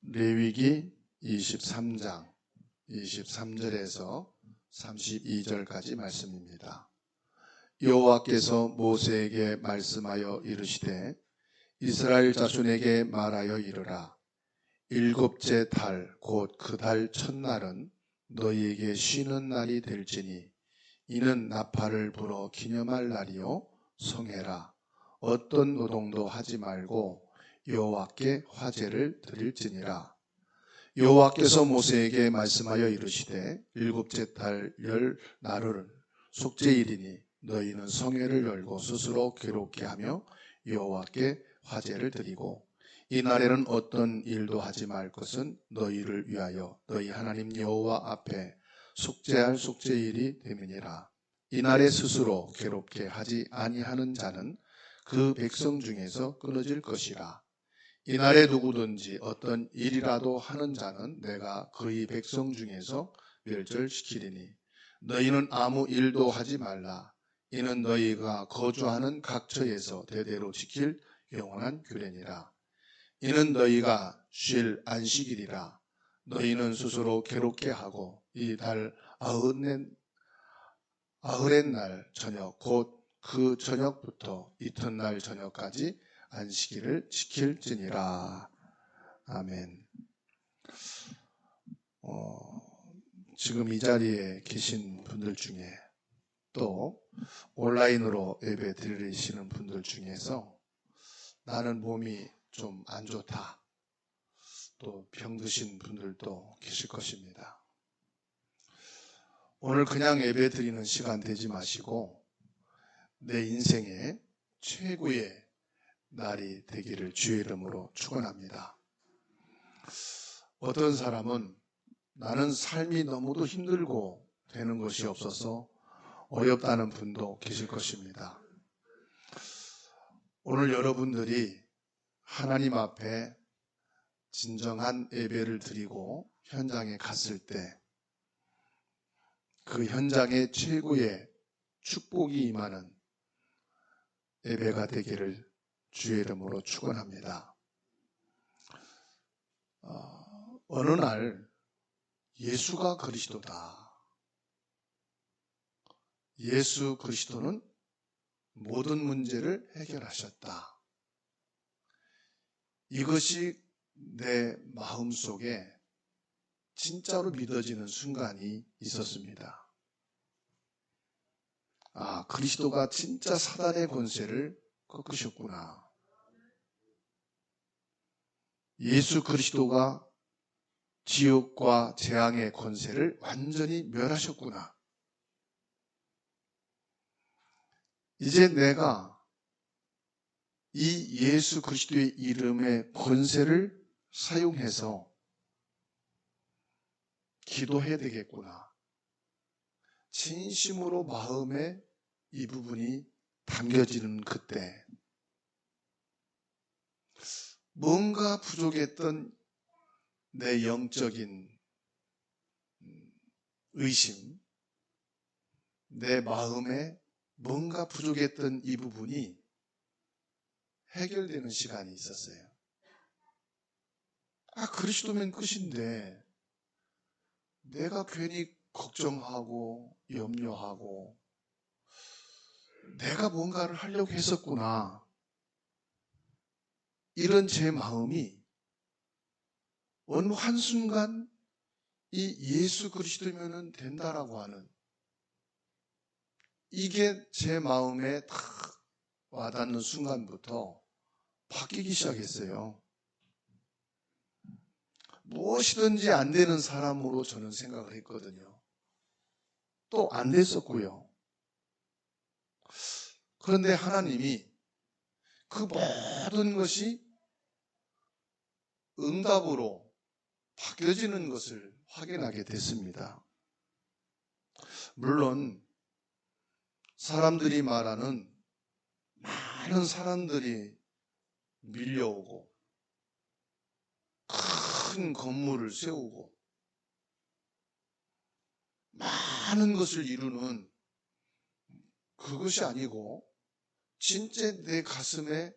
레위기 23장 23절에서 32절까지 말씀입니다. 여호와께서 모세에게 말씀하여 이르시되 이스라엘 자손에게 말하여 이르라. 일곱째 달 곧 그 달 첫날은 너희에게 쉬는 날이 될지니 이는 나팔을 불어 기념할 날이요 성회라. 어떤 노동도 하지 말고 여호와께 화제를 드릴지니라. 여호와께서 모세에게 말씀하여 이르시되 일곱째 달 열 나흘은 속죄일이니 너희는 성회를 열고 스스로 괴롭게 하며 여호와께 화제를 드리고 이 날에는 어떤 일도 하지 말 것은 너희를 위하여 너희 하나님 여호와 앞에 속죄할 속죄일이 됨이니라. 이 날에 스스로 괴롭게 하지 아니하는 자는 그 백성 중에서 끊어질 것이라. 이날에 누구든지 어떤 일이라도 하는 자는 내가 그의 백성 중에서 멸절시키리니 너희는 아무 일도 하지 말라. 이는 너희가 거주하는 각처에서 대대로 지킬 영원한 규례니라. 이는 너희가 쉴 안식일이라. 너희는 스스로 괴롭게 하고 이 달 아흐렛 날 저녁 곧 그 저녁부터 이튿날 저녁까지 안식일을 지킬지니라. 아멘. 지금 이 자리에 계신 분들 중에 또 온라인으로 예배 드리시는 분들 중에서 나는 몸이 좀 안 좋다, 또 병드신 분들도 계실 것입니다. 오늘 그냥 예배 드리는 시간 되지 마시고 내 인생의 최고의 날이 되기를 주의 이름으로 축원합니다. 어떤 사람은 나는 삶이 너무도 힘들고 되는 것이 없어서 어렵다는 분도 계실 것입니다. 오늘 여러분들이 하나님 앞에 진정한 예배를 드리고 현장에 갔을 때 그 현장에 최고의 축복이 임하는 예배가 되기를 주의 이름으로 축원합니다. 어느 날 예수가 그리스도다. 예수 그리스도는 모든 문제를 해결하셨다. 이것이 내 마음속에 진짜로 믿어지는 순간이 있었습니다. 그리스도가 진짜 사단의 권세를 꺾으셨구나. 예수 그리스도가 지옥과 재앙의 권세를 완전히 멸하셨구나. 이제 내가 이 예수 그리스도의 이름의 권세를 사용해서 기도해야 되겠구나. 진심으로 마음에 이 부분이 담겨지는 그때 뭔가 부족했던 내 영적인 의심, 내 마음에 뭔가 부족했던 이 부분이 해결되는 시간이 있었어요. 그리스도면 끝인데 내가 괜히 걱정하고 염려하고 내가 뭔가를 하려고 했었구나. 이런 제 마음이 어느 한순간 이 예수 그리스도면 된다라고 하는 이게 제 마음에 딱 와닿는 순간부터 바뀌기 시작했어요. 무엇이든지 안 되는 사람으로 저는 생각을 했거든요. 또 안 됐었고요. 그런데 하나님이 그 모든 것이 응답으로 바뀌어지는 것을 확인하게 됐습니다. 물론 사람들이 말하는 많은 사람들이 밀려오고 큰 건물을 세우고 많은 것을 이루는 그것이 아니고 진짜 내 가슴에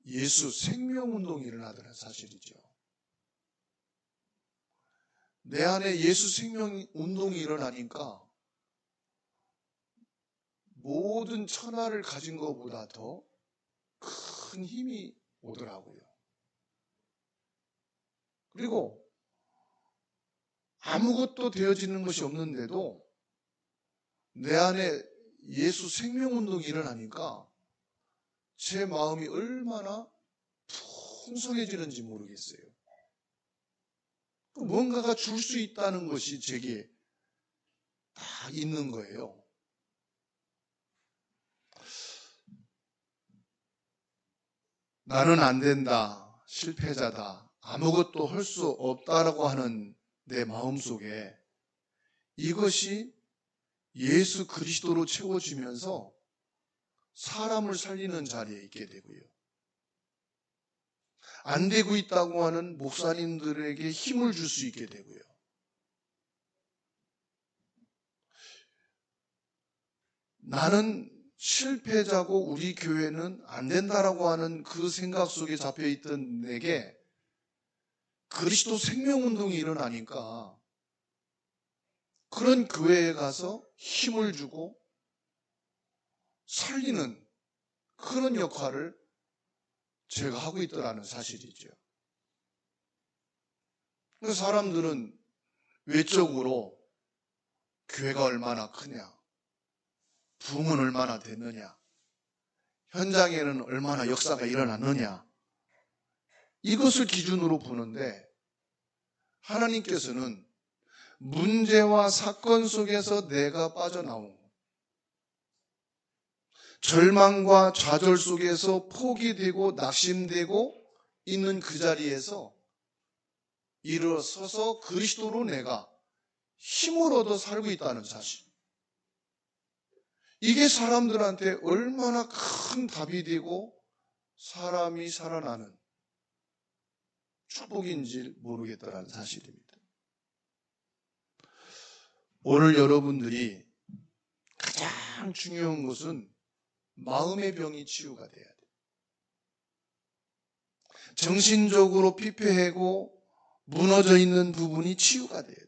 예수 생명운동이 일어나더라는 사실이죠. 내 안에 예수 생명 운동이 일어나니까 모든 천하를 가진 것보다 더 큰 힘이 오더라고요. 그리고 아무것도 되어지는 것이 없는데도 내 안에 예수 생명 운동이 일어나니까 제 마음이 얼마나 풍성해지는지 모르겠어요. 뭔가가 줄 수 있다는 것이 제게 다 있는 거예요. 나는 안 된다, 실패자다, 아무것도 할 수 없다라고 하는 내 마음속에 이것이 예수 그리스도로 채워지면서 사람을 살리는 자리에 있게 되고요. 안 되고 있다고 하는 목사님들에게 힘을 줄 수 있게 되고요. 나는 실패자고 우리 교회는 안 된다라고 하는 그 생각 속에 잡혀있던 내게 그리스도 생명운동이 일어나니까 그런 교회에 가서 힘을 주고 살리는 그런 역할을 제가 하고 있더라는 사실이죠. 그래서 사람들은 외적으로 교회가 얼마나 크냐, 부흥은 얼마나 됐느냐, 현장에는 얼마나 역사가 일어났느냐, 이것을 기준으로 보는데 하나님께서는 문제와 사건 속에서 내가 빠져나온 것, 절망과 좌절 속에서 포기되고 낙심되고 있는 그 자리에서 일어서서 그리스도로 내가 힘을 얻어 살고 있다는 사실, 이게 사람들한테 얼마나 큰 답이 되고 사람이 살아나는 축복인지 모르겠다는 사실입니다. 오늘 여러분들이 가장 중요한 것은 마음의 병이 치유가 돼야 돼요. 정신적으로 피폐하고 무너져 있는 부분이 치유가 돼야 돼요.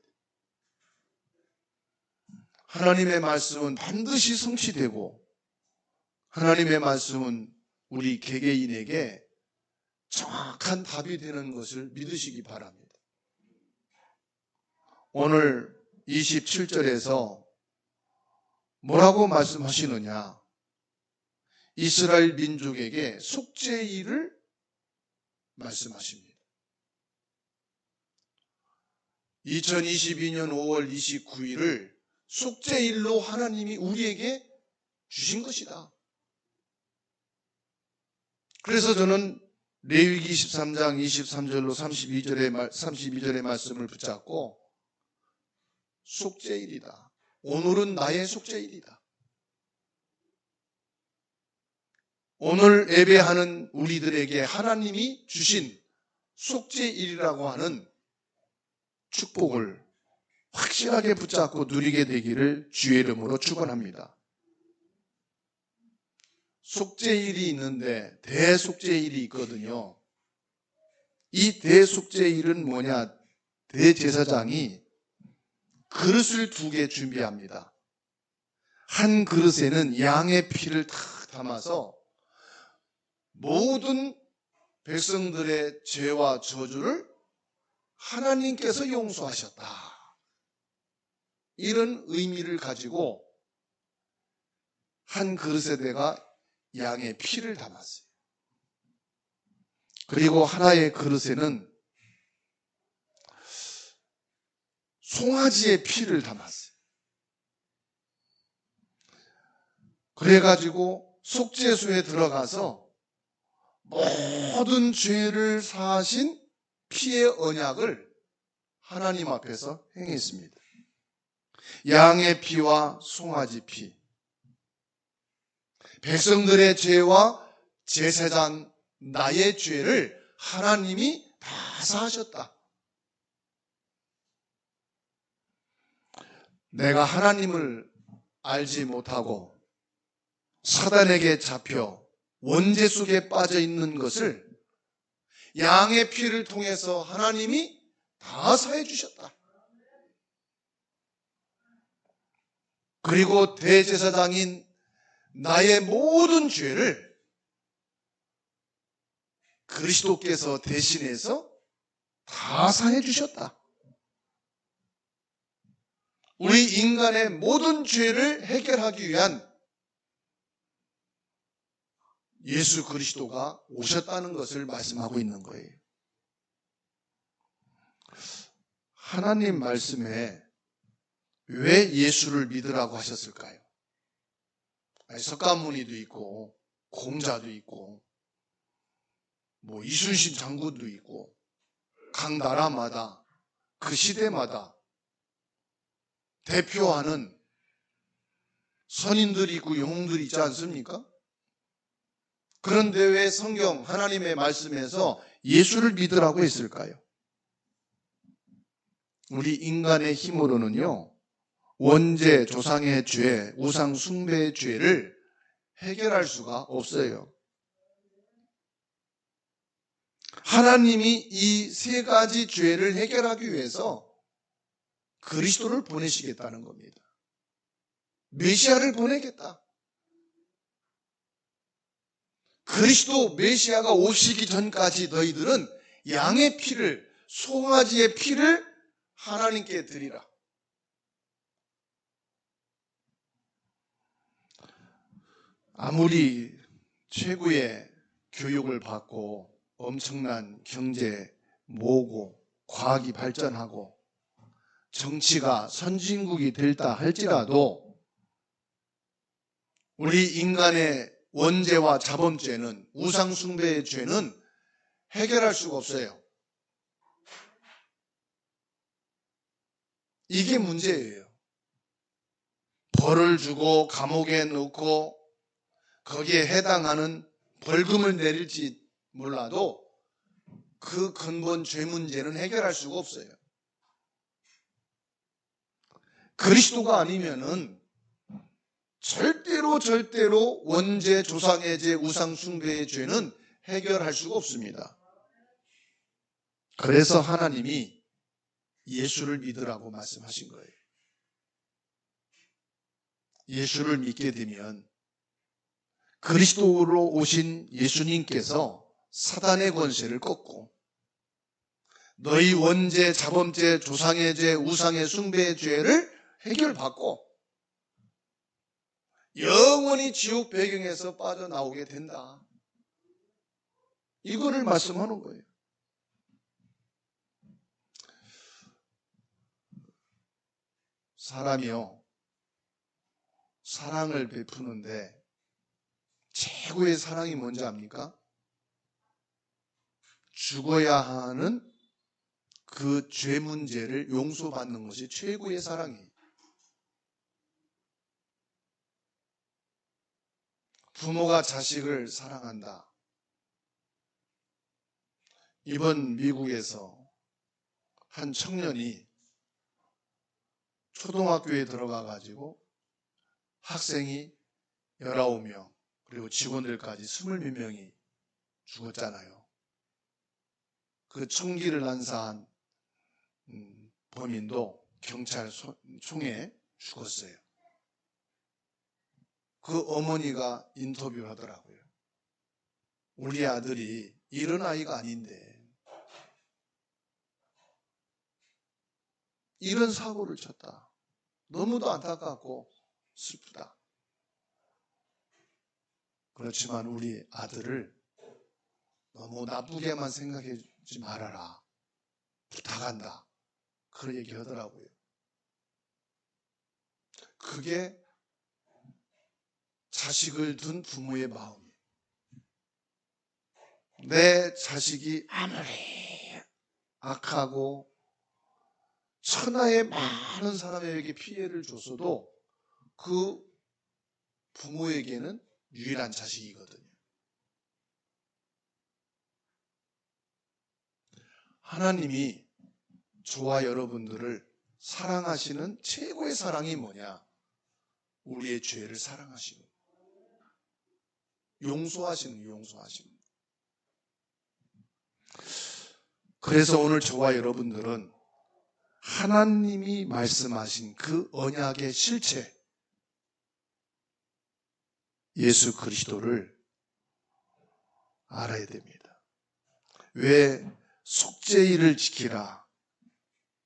하나님의 말씀은 반드시 성취되고 하나님의 말씀은 우리 개개인에게 정확한 답이 되는 것을 믿으시기 바랍니다. 오늘 27절에서 뭐라고 말씀하시느냐? 이스라엘 민족에게 속죄일을 말씀하십니다. 2022년 5월 29일을 속죄일로 하나님이 우리에게 주신 것이다. 그래서 저는 레위기 13장 23절로 32절의 말씀을 붙잡고 속죄일이다. 오늘은 나의 속죄일이다. 오늘 예배하는 우리들에게 하나님이 주신 속죄일이라고 하는 축복을 확실하게 붙잡고 누리게 되기를 주의 이름으로 축원합니다. 속죄일이 있는데 대속죄일이 있거든요. 이 대속죄일은 뭐냐? 대제사장이 그릇을 2개 준비합니다. 한 그릇에는 양의 피를 다 담아서 모든 백성들의 죄와 저주를 하나님께서 용서하셨다, 이런 의미를 가지고 한 그릇에다가 양의 피를 담았어요. 그리고 하나의 그릇에는 송아지의 피를 담았어요. 그래가지고 속죄소에 들어가서 모든 죄를 사하신 피의 언약을 하나님 앞에서 행했습니다. 양의 피와 송아지 피, 백성들의 죄와 제사장 나의 죄를 하나님이 다 사하셨다. 내가 하나님을 알지 못하고 사단에게 잡혀 원죄 속에 빠져 있는 것을 양의 피를 통해서 하나님이 다 사해 주셨다. 그리고 대제사장인 나의 모든 죄를 그리스도께서 대신해서 다 사해 주셨다. 우리 인간의 모든 죄를 해결하기 위한 예수 그리스도가 오셨다는 것을 말씀하고 있는 거예요. 하나님 말씀에 왜 예수를 믿으라고 하셨을까요? 석가모니도 있고 공자도 있고 이순신 장군도 있고 각 나라마다 그 시대마다 대표하는 선인들이 있고 영웅들이 있지 않습니까? 그런데 왜 성경 하나님의 말씀에서 예수를 믿으라고 했을까요? 우리 인간의 힘으로는요, 원죄, 조상의 죄, 우상 숭배의 죄를 해결할 수가 없어요. 하나님이 이 세 가지 죄를 해결하기 위해서 그리스도를 보내시겠다는 겁니다. 메시아를 보내겠다. 그리스도 메시아가 오시기 전까지 너희들은 양의 피를, 송아지의 피를 하나님께 드리라. 아무리 최고의 교육을 받고 엄청난 경제 모으고 과학이 발전하고 정치가 선진국이 될다 할지라도 우리 인간의 원죄와 자범죄는, 우상숭배의 죄는 해결할 수가 없어요. 이게 문제예요. 벌을 주고 감옥에 넣고 거기에 해당하는 벌금을 내릴지 몰라도 그 근본 죄 문제는 해결할 수가 없어요. 그리스도가 아니면은 절대로 원죄, 조상의 죄, 우상 숭배의 죄는 해결할 수가 없습니다. 그래서 하나님이 예수를 믿으라고 말씀하신 거예요. 예수를 믿게 되면 그리스도로 오신 예수님께서 사단의 권세를 꺾고 너희 원죄, 자범죄, 조상의 죄, 우상의 숭배의 죄를 해결받고 영원히 지옥 배경에서 빠져나오게 된다. 이거를 말씀하는 거예요. 사람이요, 사랑을 베푸는데 최고의 사랑이 뭔지 압니까? 죽어야 하는 그 죄 문제를 용서받는 것이 최고의 사랑이에요. 부모가 자식을 사랑한다. 이번 미국에서 한 청년이 초등학교에 들어가 가지고 학생이 19명 그리고 직원들까지 20몇 명이 죽었잖아요. 그 총기를 난사한 범인도 경찰 총에 죽었어요. 그 어머니가 인터뷰를 하더라고요. 우리 아들이 이런 아이가 아닌데 이런 사고를 쳤다. 너무도 안타깝고 슬프다. 그렇지만 우리 아들을 너무 나쁘게만 생각하지 말아라. 부탁한다. 그런 얘기 하더라고요. 그게 자식을 둔 부모의 마음이에요. 내 자식이 아무리 악하고 천하의 많은 사람에게 피해를 줬어도 그 부모에게는 유일한 자식이거든요. 하나님이 저와 여러분들을 사랑하시는 최고의 사랑이 뭐냐? 우리의 죄를 사랑하시는, 용서하시는. 그래서 오늘 저와 여러분들은 하나님이 말씀하신 그 언약의 실체, 예수 그리스도를 알아야 됩니다. 왜 속죄일을 지키라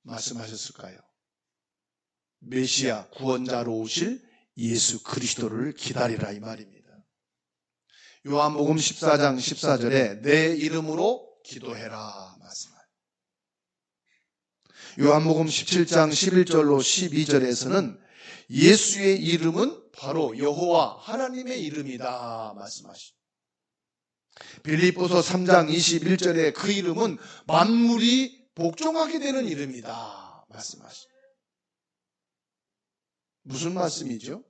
말씀하셨을까요? 메시아 구원자로 오실 예수 그리스도를 기다리라 이 말입니다. 요한복음 14장 14절에 내 이름으로 기도해라 말씀하세요. 요한복음 17장 11절로 12절에서는 예수의 이름은 바로 여호와 하나님의 이름이다 말씀하십니다. 빌립보서 3장 21절에 그 이름은 만물이 복종하게 되는 이름이다 말씀하십니다. 무슨 말씀이죠?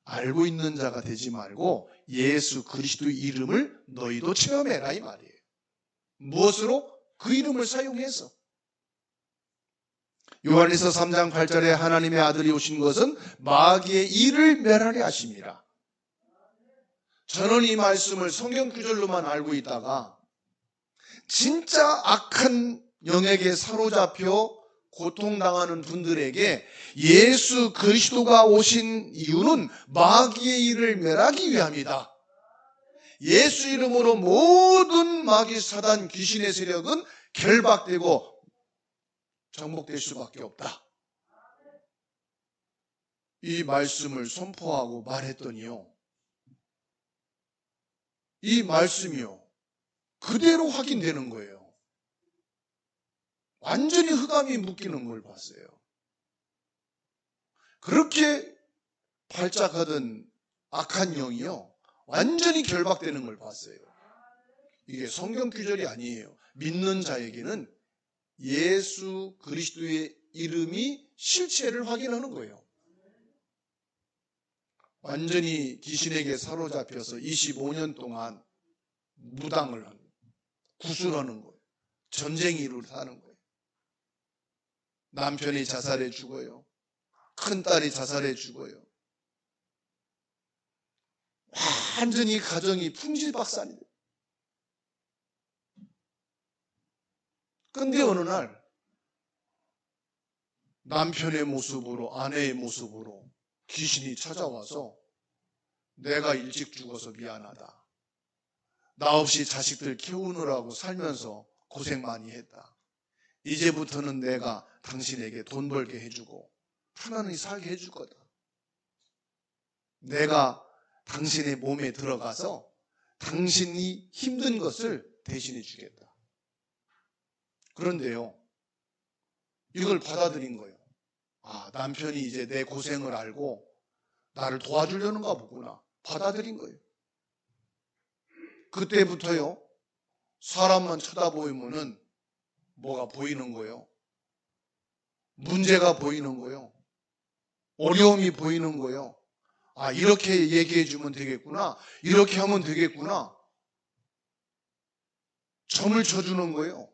알고 있는 자가 되지 말고 예수 그리스도의 이름을 너희도 체험해라 이 말이에요. 무엇으로? 그 이름을 사용해서. 요한일서 3장 8절에 하나님의 아들이 오신 것은 마귀의 일을 멸하게 하심이라. 저는 이 말씀을 성경 구절로만 알고 있다가 진짜 악한 영에게 사로잡혀 고통당하는 분들에게 예수 그리스도가 오신 이유는 마귀의 일을 멸하기 위함이다. 예수 이름으로 모든 마귀 사단 귀신의 세력은 결박되고 정복될 수밖에 없다. 이 말씀을 선포하고 말했더니요, 이 말씀이요 그대로 확인되는 거예요. 완전히 흑암이 묶이는 걸 봤어요. 그렇게 발작하던 악한 영이요 완전히 결박되는 걸 봤어요. 이게 성경 규절이 아니에요. 믿는 자에게는 예수 그리스도의 이름이 실체를 확인하는 거예요. 완전히 귀신에게 사로잡혀서 25년 동안 무당을 하는 거예요. 구술하는 거예요. 전쟁이로 사는 거예요. 남편이 자살해 죽어요. 큰딸이 자살해 죽어요. 완전히 가정이 풍지박산이 돼요. 근데 어느 날 남편의 모습으로, 아내의 모습으로 귀신이 찾아와서 내가 일찍 죽어서 미안하다. 나 없이 자식들 키우느라고 살면서 고생 많이 했다. 이제부터는 내가 당신에게 돈 벌게 해주고 편안히 살게 해줄 거다. 내가 당신의 몸에 들어가서 당신이 힘든 것을 대신해 주겠다. 그런데요, 이걸 받아들인 거예요. 아, 남편이 이제 내 고생을 알고 나를 도와주려는가 보구나. 받아들인 거예요. 그때부터요, 사람만 쳐다보면은 뭐가 보이는 거예요. 문제가 보이는 거예요. 어려움이 보이는 거예요. 아, 이렇게 얘기해 주면 되겠구나. 이렇게 하면 되겠구나. 점을 쳐주는 거예요.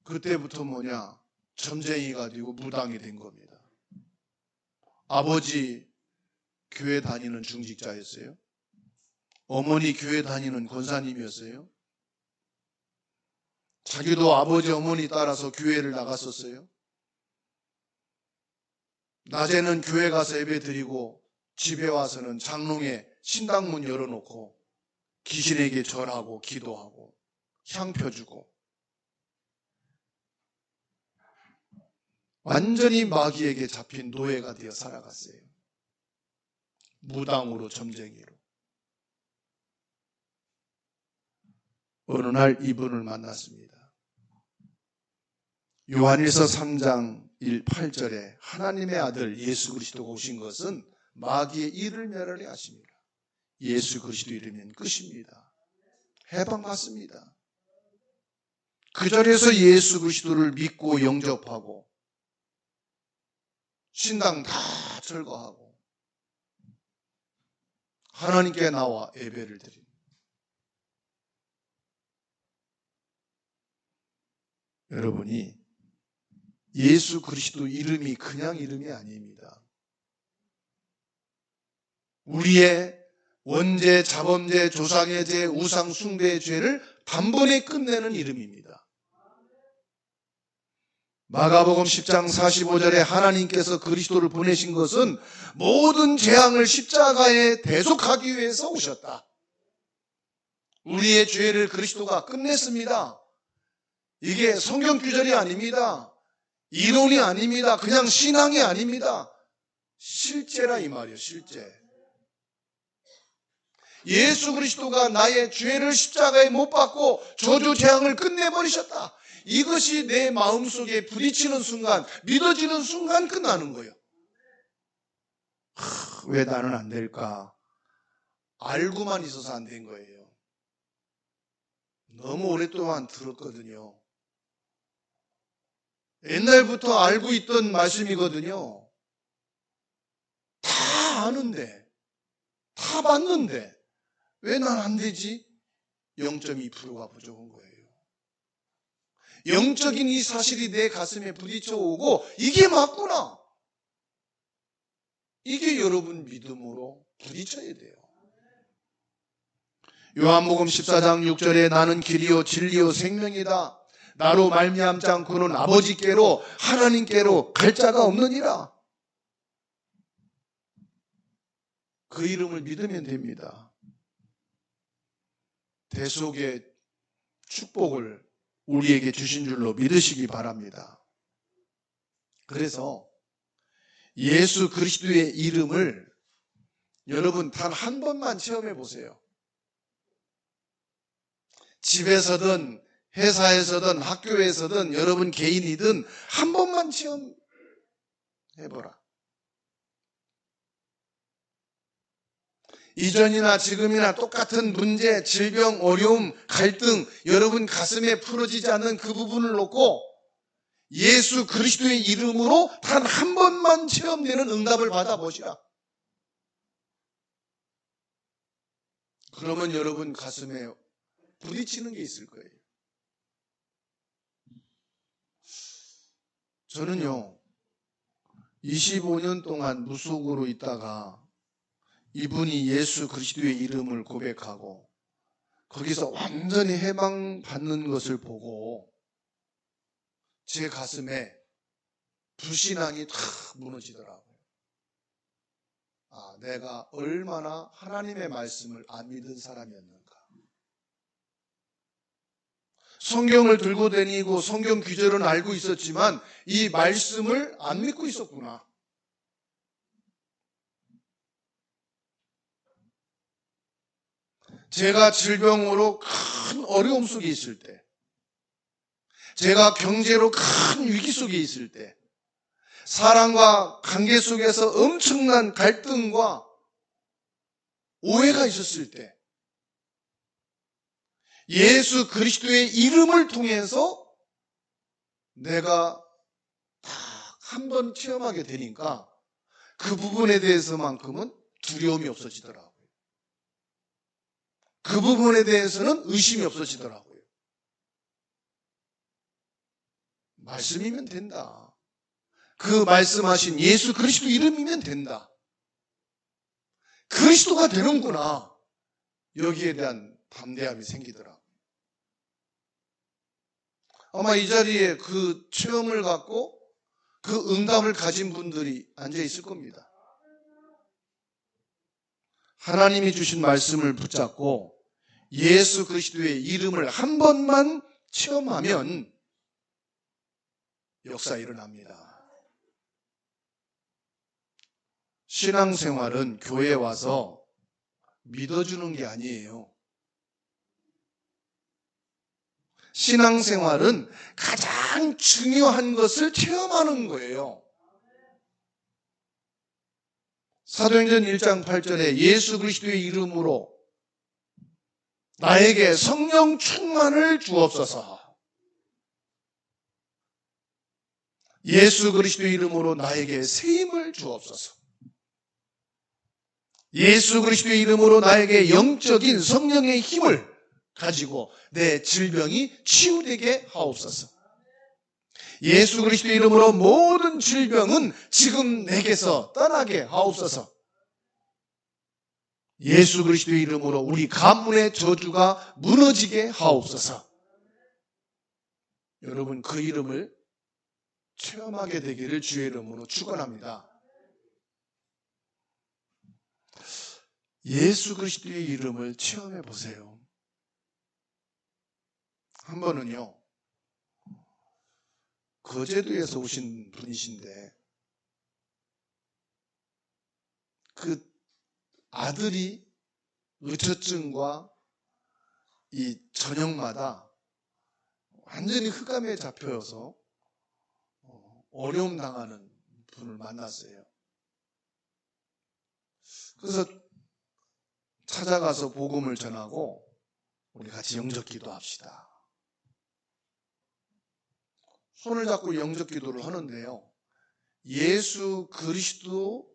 그때부터 뭐냐? 점쟁이가 되고 무당이 된 겁니다. 아버지 교회 다니는 중직자였어요. 어머니 교회 다니는 권사님이었어요. 자기도 아버지 어머니 따라서 교회를 나갔었어요. 낮에는 교회 가서 예배 드리고 집에 와서는 장롱에 신당문 열어놓고 귀신에게 절하고 기도하고 향 펴주고 완전히 마귀에게 잡힌 노예가 되어 살아갔어요. 무당으로, 점쟁이로. 어느 날 이분을 만났습니다. 요한일서 3장 8절에 하나님의 아들 예수 그리스도가 오신 것은 마귀의 일을 멸하려 하십니다. 예수 그리스도 이름은 끝입니다. 해방받습니다. 그 자리에서 예수 그리스도를 믿고 영접하고 신당 다 철거하고 하나님께 나와 예배를 드립니다. 여러분이 예수 그리스도 이름이 그냥 이름이 아닙니다. 우리의 원죄, 자범죄, 조상의 죄, 우상 숭배의 죄를 단번에 끝내는 이름입니다. 마가복음 10장 45절에 하나님께서 그리스도를 보내신 것은 모든 재앙을 십자가에 대속하기 위해서 오셨다. 우리의 죄를 그리스도가 끝냈습니다. 이게 성경 규절이 아닙니다. 이론이 아닙니다. 그냥 신앙이 아닙니다. 실제라 이 말이에요. 실제. 예수 그리스도가 나의 죄를 십자가에 못 박고 저주 재앙을 끝내버리셨다. 이것이 내 마음속에 부딪히는 순간, 믿어지는 순간 끝나는 거예요. 왜 나는 안 될까? 알고만 있어서 안 된 거예요. 너무 오랫동안 들었거든요. 옛날부터 알고 있던 말씀이거든요. 다 아는데, 다 봤는데 왜 난 안 되지? 0.2%가 부족한 거예요. 영적인 이 사실이 내 가슴에 부딪혀 오고 이게 맞구나. 이게 여러분 믿음으로 부딪혀야 돼요. 요한복음 14장 6절에 나는 길이요 진리요 생명이다. 나로 말미암지 않고는 아버지께로 하나님께로 갈 자가 없느니라. 그 이름을 믿으면 됩니다. 대속의 축복을 우리에게 주신 줄로 믿으시기 바랍니다. 그래서 예수 그리스도의 이름을 여러분 단 한 번만 체험해 보세요. 집에서든 회사에서든 학교에서든 여러분 개인이든 한 번만 체험해보라. 이전이나 지금이나 똑같은 문제, 질병, 어려움, 갈등, 여러분 가슴에 풀어지지 않는 그 부분을 놓고 예수 그리스도의 이름으로 단 한 번만 체험되는 응답을 받아보시라. 그러면 여러분 가슴에 부딪히는 게 있을 거예요. 저는요, 25년 동안 무속으로 있다가 이분이 예수 그리스도의 이름을 고백하고 거기서 완전히 해방받는 것을 보고 제 가슴에 불신앙이 탁 무너지더라고요. 아, 내가 얼마나 하나님의 말씀을 안 믿은 사람이었는가. 성경을 들고 다니고 성경 규절은 알고 있었지만 이 말씀을 안 믿고 있었구나. 제가 질병으로 큰 어려움 속에 있을 때, 제가 경제로 큰 위기 속에 있을 때, 사랑과 관계 속에서 엄청난 갈등과 오해가 있었을 때, 예수 그리스도의 이름을 통해서 내가 딱 한 번 체험하게 되니까 그 부분에 대해서만큼은 두려움이 없어지더라고요. 그 부분에 대해서는 의심이 없어지더라고요. 말씀이면 된다. 그 말씀하신 예수 그리스도 이름이면 된다. 그리스도가 되는구나. 여기에 대한 담대함이 생기더라고요. 아마 이 자리에 그 체험을 갖고 그 응답을 가진 분들이 앉아 있을 겁니다. 하나님이 주신 말씀을 붙잡고 예수 그리스도의 이름을 한 번만 체험하면 역사 일어납니다. 신앙생활은 교회에 와서 믿어주는 게 아니에요. 신앙생활은 가장 중요한 것을 체험하는 거예요. 사도행전 1장 8절에 예수 그리스도의 이름으로 나에게 성령 충만을 주옵소서. 예수 그리스도의 이름으로 나에게 세임을 주옵소서. 예수 그리스도의 이름으로 나에게 영적인 성령의 힘을 가지고 내 질병이 치유되게 하옵소서. 예수 그리스도의 이름으로 모든 질병은 지금 내게서 떠나게 하옵소서. 예수 그리스도의 이름으로 우리 가문의 저주가 무너지게 하옵소서. 여러분 그 이름을 체험하게 되기를 주의 이름으로 축원합니다. 예수 그리스도의 이름을 체험해 보세요. 한 번은요, 거제도에서 오신 분이신데 그 아들이 의처증과 이 저녁마다 완전히 흑암에 잡혀서 어려움 당하는 분을 만났어요. 그래서 찾아가서 복음을 전하고 우리 같이 영접 기도합시다. 손을 잡고 영접 기도를 하는데요, 예수 그리스도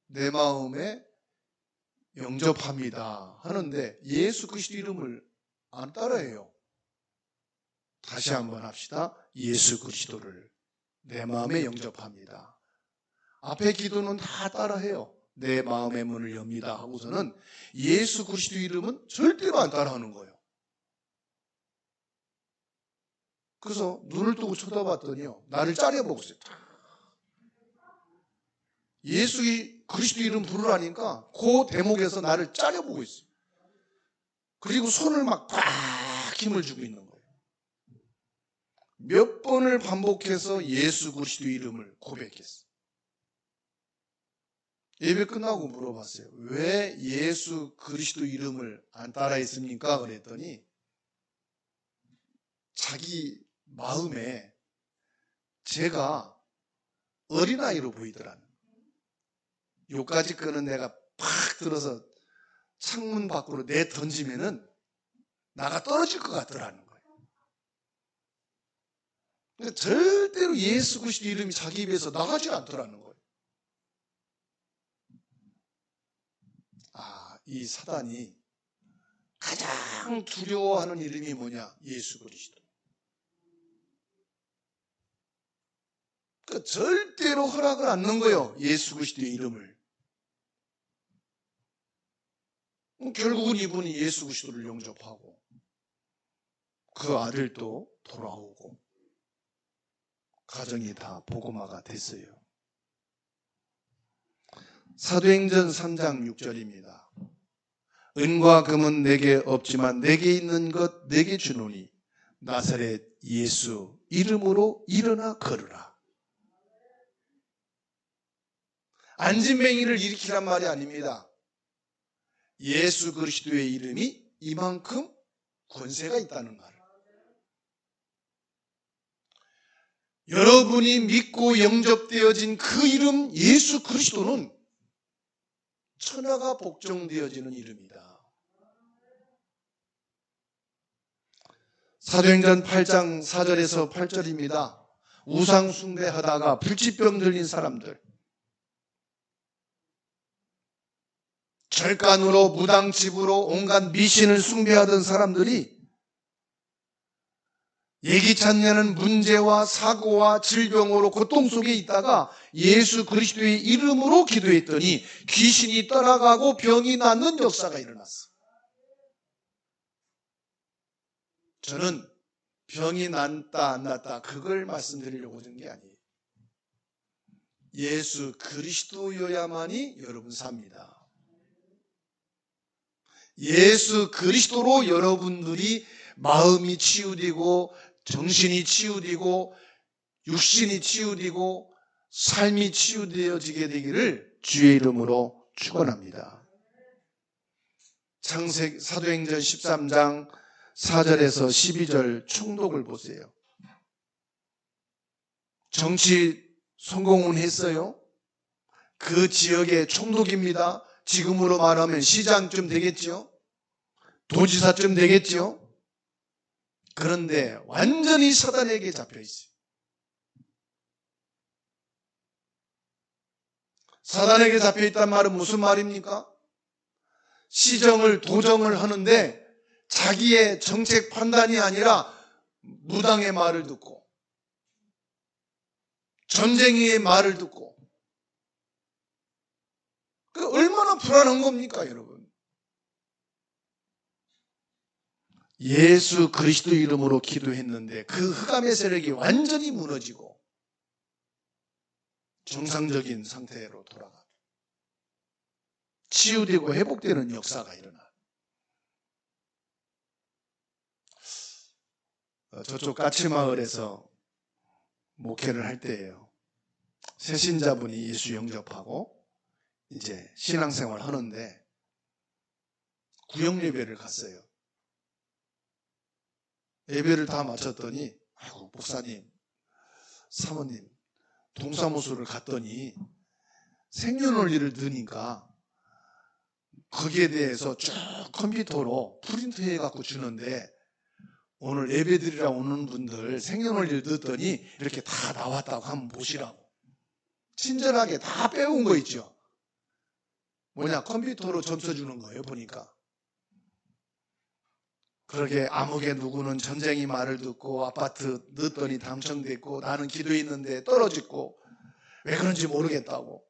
내 마음에 영접합니다 하는데 예수 그리스도 이름을 안 따라해요. 다시 한번 합시다. 예수 그리스도를 내 마음에 영접합니다. 앞에 기도는 다 따라해요. 내 마음의 문을 엽니다 하고서는 예수 그리스도 이름은 절대로 안 따라하는 거예요. 그래서 눈을 뜨고 쳐다봤더니요, 나를 째려보고 있어요. 예수 그리스도 이름 부르라니까 그 대목에서 나를 째려보고 있어요. 그리고 손을 막 꽉 힘을 주고 있는 거예요. 몇 번을 반복해서 예수 그리스도 이름을 고백했어요. 예배 끝나고 물어봤어요. 왜 예수 그리스도 이름을 안 따라했습니까? 그랬더니 자기 마음에 제가 어린아이로 보이더라는 거예요. 요까지 거는 내가 팍 들어서 창문 밖으로 내 던지면은 나가 떨어질 것 같더라는 거예요. 근데 절대로 예수 그리스도 이름이 자기 입에서 나가지 않더라는 거예요. 이 사단이 가장 두려워하는 이름이 뭐냐? 예수 그리스도. 그러니까 절대로 허락을 안 넣는 거예요. 예수 그리스도의 이름을. 결국은 이분이 예수 그리스도를 영접하고 그 아들도 돌아오고 가정이 다 복음화가 됐어요. 사도행전 3장 6절입니다. 은과 금은 내게 없지만 내게 있는 것 내게 주노니 나사렛 예수 이름으로 일어나 걸으라. 안진뱅이를 일으키란 말이 아닙니다. 예수 그리스도의 이름이 이만큼 권세가 있다는 말. 여러분이 믿고 영접되어진 그 이름 예수 그리스도는 천하가 복종되어지는 이름이다. 사도행전 8장 4절에서 8절입니다. 우상 숭배하다가 불치병 들린 사람들, 절간으로 무당집으로 온갖 미신을 숭배하던 사람들이 예기치 않는 문제와 사고와 질병으로 고통 속에 있다가 예수 그리스도의 이름으로 기도했더니 귀신이 떠나가고 병이 낫는 역사가 일어났어요. 저는 병이 낫다 안 낫다 그걸 말씀드리려고 하는 게 아니에요. 예수 그리스도여야만이 여러분 삽니다. 예수 그리스도로 여러분들이 마음이 치유되고 정신이 치유되고 육신이 치유되고 삶이 치유되어지게 되기를 주의 이름으로 축원합니다. 창세기 사도행전 13장 4절에서 12절 총독을 보세요. 정치 성공은 했어요. 그 지역의 총독입니다. 지금으로 말하면 시장쯤 되겠죠. 도지사쯤 되겠죠. 그런데 완전히 사단에게 잡혀 있어요. 사단에게 잡혀 있단 말은 무슨 말입니까? 시정을 도정을 하는데 자기의 정책 판단이 아니라 무당의 말을 듣고 점쟁이의 말을 듣고, 그 얼마나 불안한 겁니까, 여러분? 예수 그리스도 이름으로 기도했는데 그 흑암의 세력이 완전히 무너지고 정상적인 상태로 돌아가. 치유되고 회복되는 역사가 일어나. 저쪽 까치마을에서 목회를 할 때예요. 새신자분이 예수 영접하고 이제 신앙생활 하는데 구역 예배를 갔어요. 예배를 다 마쳤더니 아이고 목사님, 사모님, 동사무소를 갔더니 생년월일을 넣으니까 거기에 대해서 쭉 컴퓨터로 프린트해 갖고 주는데 오늘 예배드리러 오는 분들 생년월일 넣었더니 이렇게 다 나왔다고 한번 보시라고. 친절하게 다 빼온 거 있죠. 뭐냐, 컴퓨터로 점수 주는 거예요, 보니까. 그러게 암흑의 누구는 전쟁이 말을 듣고 아파트 넣었더니 당첨됐고 나는 기도했는데 떨어졌고 왜 그런지 모르겠다고.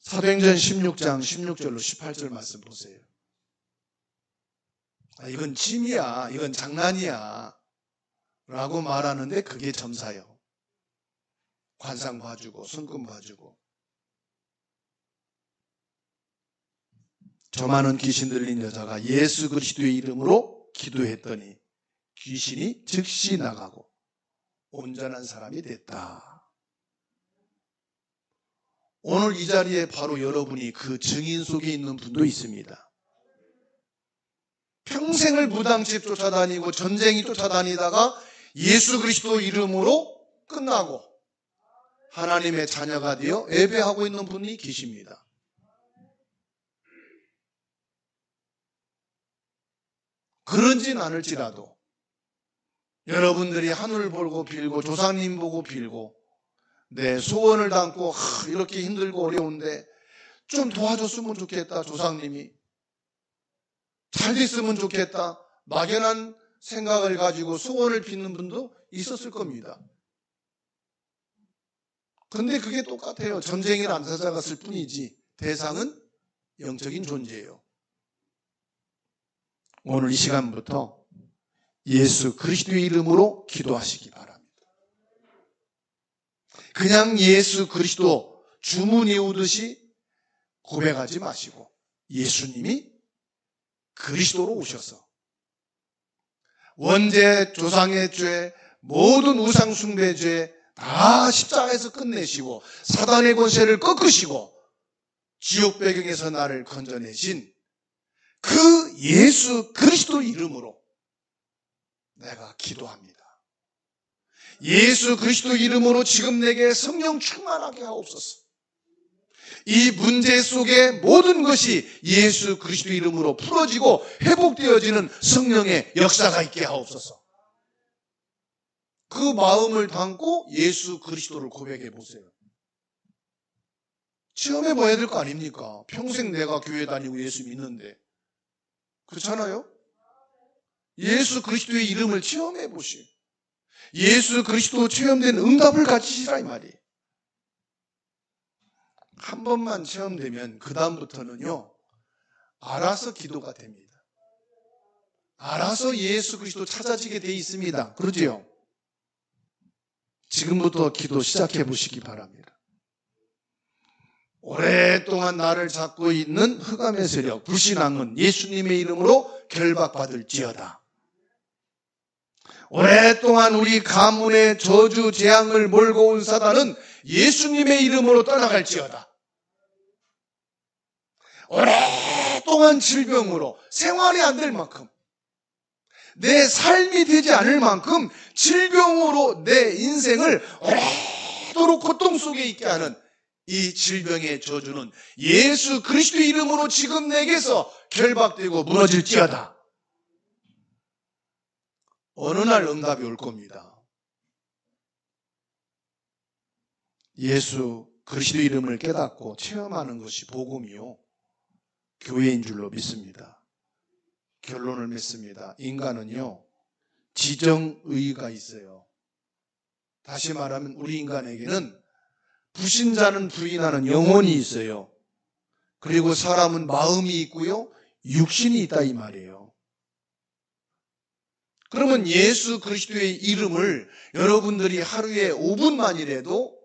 사도행전 16장 16절로 18절 말씀 보세요. 이건 침이야, 이건 장난이야 라고 말하는데 그게 점사요. 관상 봐주고 성금 봐주고. 저 많은 귀신 들린 여자가 예수 그리스도의 이름으로 기도했더니 귀신이 즉시 나가고 온전한 사람이 됐다. 오늘 이 자리에 바로 여러분이 그 증인 속에 있는 분도 있습니다. 평생을 무당집 쫓아다니고 전쟁이 쫓아다니다가 예수 그리스도 이름으로 끝나고 하나님의 자녀가 되어 예배하고 있는 분이 계십니다. 그런진 않을지라도 여러분들이 하늘 보고 빌고 조상님 보고 빌고 내 소원을 담고 이렇게 힘들고 어려운데 좀 도와줬으면 좋겠다, 조상님이 잘 됐으면 좋겠다, 막연한 생각을 가지고 소원을 빚는 분도 있었을 겁니다. 근데 그게 똑같아요. 전쟁을 안 찾아갔을 뿐이지 대상은 영적인 존재예요. 오늘 이 시간부터 예수 그리스도의 이름으로 기도하시기 바랍니다. 그냥 예수 그리스도 주문 외우듯이 고백하지 마시고 예수님이 그리스도로 오셔서 원죄, 조상의 죄, 모든 우상 숭배 죄 다 십자가에서 끝내시고 사단의 권세를 꺾으시고 지옥 배경에서 나를 건져내신 그 예수 그리스도 이름으로 내가 기도합니다. 예수 그리스도 이름으로 지금 내게 성령 충만하게 하옵소서. 이 문제 속에 모든 것이 예수 그리스도 이름으로 풀어지고 회복되어지는 성령의 역사가 있게 하옵소서. 그 마음을 담고 예수 그리스도를 고백해 보세요. 체험해 봐야 될 거 아닙니까? 평생 내가 교회 다니고 예수 믿는데. 그렇잖아요? 예수 그리스도의 이름을 체험해 보시오. 예수 그리스도 체험된 응답을 가지시라 이 말이에요. 한 번만 체험되면 그 다음부터는요 알아서 기도가 됩니다. 알아서 예수 그리스도 찾아지게 돼 있습니다. 그러지요? 지금부터 기도 시작해 보시기 바랍니다. 오랫동안 나를 잡고 있는 흑암의 세력, 불신앙은 예수님의 이름으로 결박받을지어다. 오랫동안 우리 가문의 저주 재앙을 몰고 온 사단은 예수님의 이름으로 떠나갈지어다. 오랫동안 질병으로 생활이 안 될 만큼, 내 삶이 되지 않을 만큼 질병으로 내 인생을 오래도록 고통 속에 있게 하는 이 질병의 저주는 예수 그리스도의 이름으로 지금 내게서 결박되고 무너질지어다. 어느 날 응답이 올 겁니다. 예수 그리스도 이름을 깨닫고 체험하는 것이 복음이요 교회인 줄로 믿습니다. 결론을 맺습니다. 인간은요 지정의가 있어요. 다시 말하면 우리 인간에게는 불신자는 부인하는 영혼이 있어요. 그리고 사람은 마음이 있고요 육신이 있다 이 말이에요. 그러면 예수 그리스도의 이름을 여러분들이 하루에 5분만이라도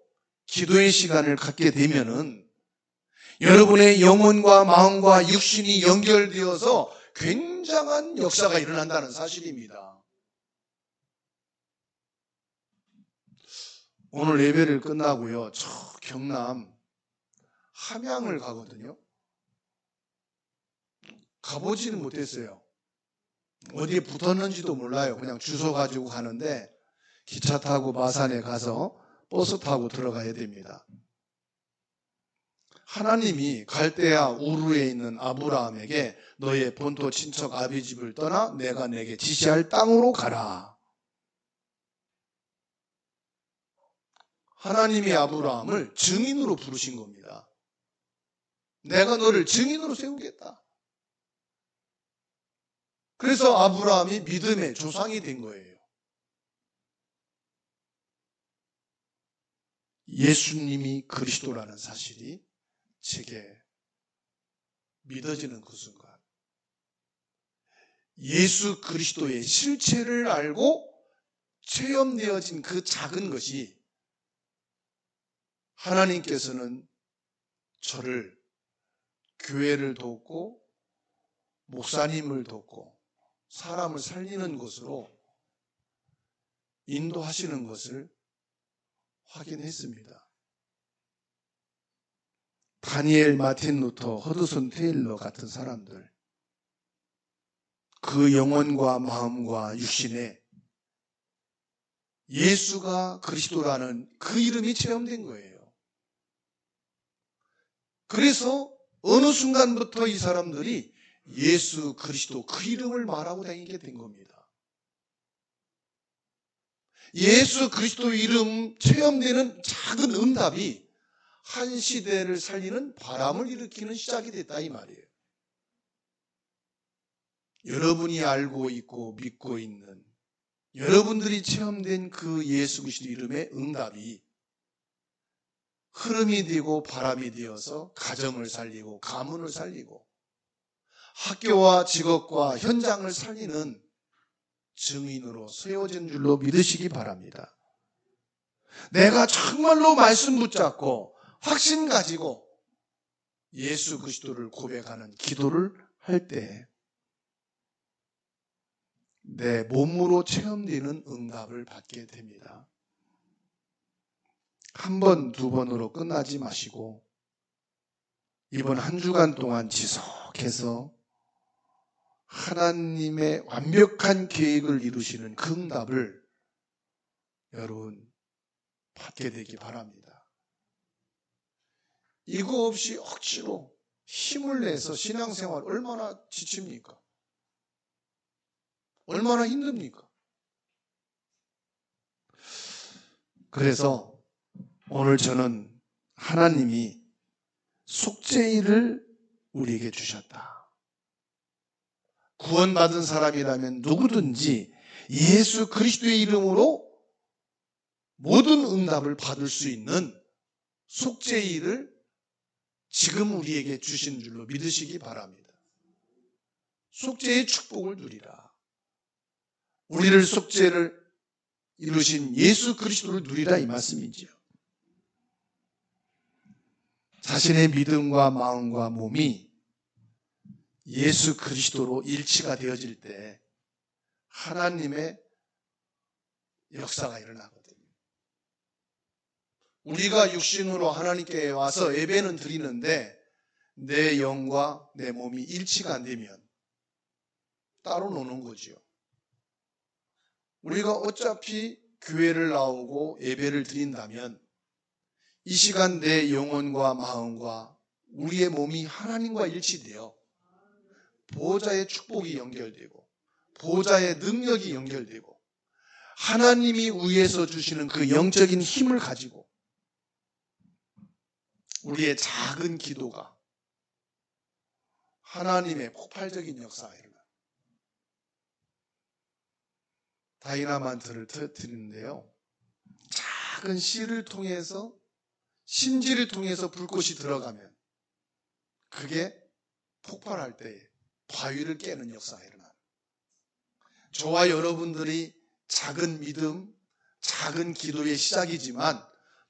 기도의 시간을 갖게 되면은 여러분의 영혼과 마음과 육신이 연결되어서 굉장한 역사가 일어난다는 사실입니다. 오늘 예배를 끝나고요, 저 경남 함양을 가거든요. 가보지는 못했어요. 어디에 붙었는지도 몰라요. 그냥 주소 가지고 가는데 기차 타고 마산에 가서 버스 타고 들어가야 됩니다. 하나님이 갈대아 우르에 있는 아브라함에게 너의 본토 친척 아비 집을 떠나 내가 내게 지시할 땅으로 가라. 하나님이 아브라함을 증인으로 부르신 겁니다. 내가 너를 증인으로 세우겠다. 그래서 아브라함이 믿음의 조상이 된 거예요. 예수님이 그리스도라는 사실이 제게 믿어지는 그 순간, 예수 그리스도의 실체를 알고 체험되어진 그 작은 것이 하나님께서는 저를 교회를 돕고 목사님을 돕고 사람을 살리는 것으로 인도하시는 것을 확인했습니다. 다니엘, 마틴 루터, 허드슨 테일러 같은 사람들, 그 영혼과 마음과 육신에 예수가 그리스도라는 그 이름이 체험된 거예요. 그래서 어느 순간부터 이 사람들이 예수 그리스도 그 이름을 말하고 다니게 된 겁니다. 예수 그리스도 이름 체험되는 작은 응답이 한 시대를 살리는 바람을 일으키는 시작이 됐다 이 말이에요. 여러분이 알고 있고 믿고 있는 여러분들이 체험된 그 예수 그리스도 이름의 응답이 흐름이 되고 바람이 되어서 가정을 살리고 가문을 살리고 학교와 직업과 현장을 살리는 증인으로 세워진 줄로 믿으시기 바랍니다. 내가 정말로 말씀 붙잡고 확신 가지고 예수 그리스도를 고백하는 기도를 할 때 내 몸으로 체험되는 응답을 받게 됩니다. 한 번, 두 번으로 끝나지 마시고 이번 한 주간 동안 지속해서 하나님의 완벽한 계획을 이루시는 그 응답을 여러분 받게 되기 바랍니다. 이거 없이 억지로 힘을 내서 신앙생활 얼마나 지칩니까? 얼마나 힘듭니까? 그래서 오늘 저는 하나님이 속죄일을 우리에게 주셨다. 구원받은 사람이라면 누구든지 예수 그리스도의 이름으로 모든 응답을 받을 수 있는 속죄일을 지금 우리에게 주신 줄로 믿으시기 바랍니다. 속죄의 축복을 누리라. 우리를 속죄를 이루신 예수 그리스도를 누리라 이 말씀이지요. 자신의 믿음과 마음과 몸이 예수 그리스도로 일치가 되어질 때 하나님의 역사가 일어나거든요. 우리가 육신으로 하나님께 와서 예배는 드리는데 내 영과 내 몸이 일치가 안 되면 따로 노는 거지요. 우리가 어차피 교회를 나오고 예배를 드린다면 이 시간 내 영혼과 마음과 우리의 몸이 하나님과 일치되어 보호자의 축복이 연결되고 보호자의 능력이 연결되고 하나님이 위에서 주시는 그 영적인 힘을 가지고 우리의 작은 기도가 하나님의 폭발적인 역사가 일어나요. 다이나마이트를 터뜨리는데요, 작은 씨를 통해서 심지를 통해서 불꽃이 들어가면 그게 폭발할 때 바위를 깨는 역사가 일어나요. 저와 여러분들이 작은 믿음, 작은 기도의 시작이지만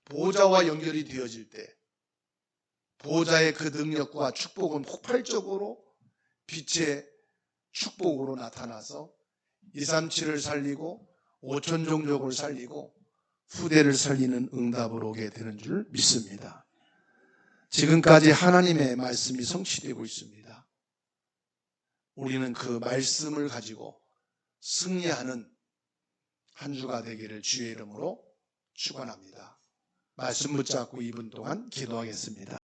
보좌와 연결이 되어질 때 보좌의 그 능력과 축복은 폭발적으로 빛의 축복으로 나타나서 237을 살리고 5천 종족을 살리고 후대를 살리는 응답으로 오게 되는 줄 믿습니다. 지금까지 하나님의 말씀이 성취되고 있습니다. 우리는 그 말씀을 가지고 승리하는 한 주가 되기를 주의 이름으로 축원합니다. 말씀 붙잡고 2분 동안 기도하겠습니다.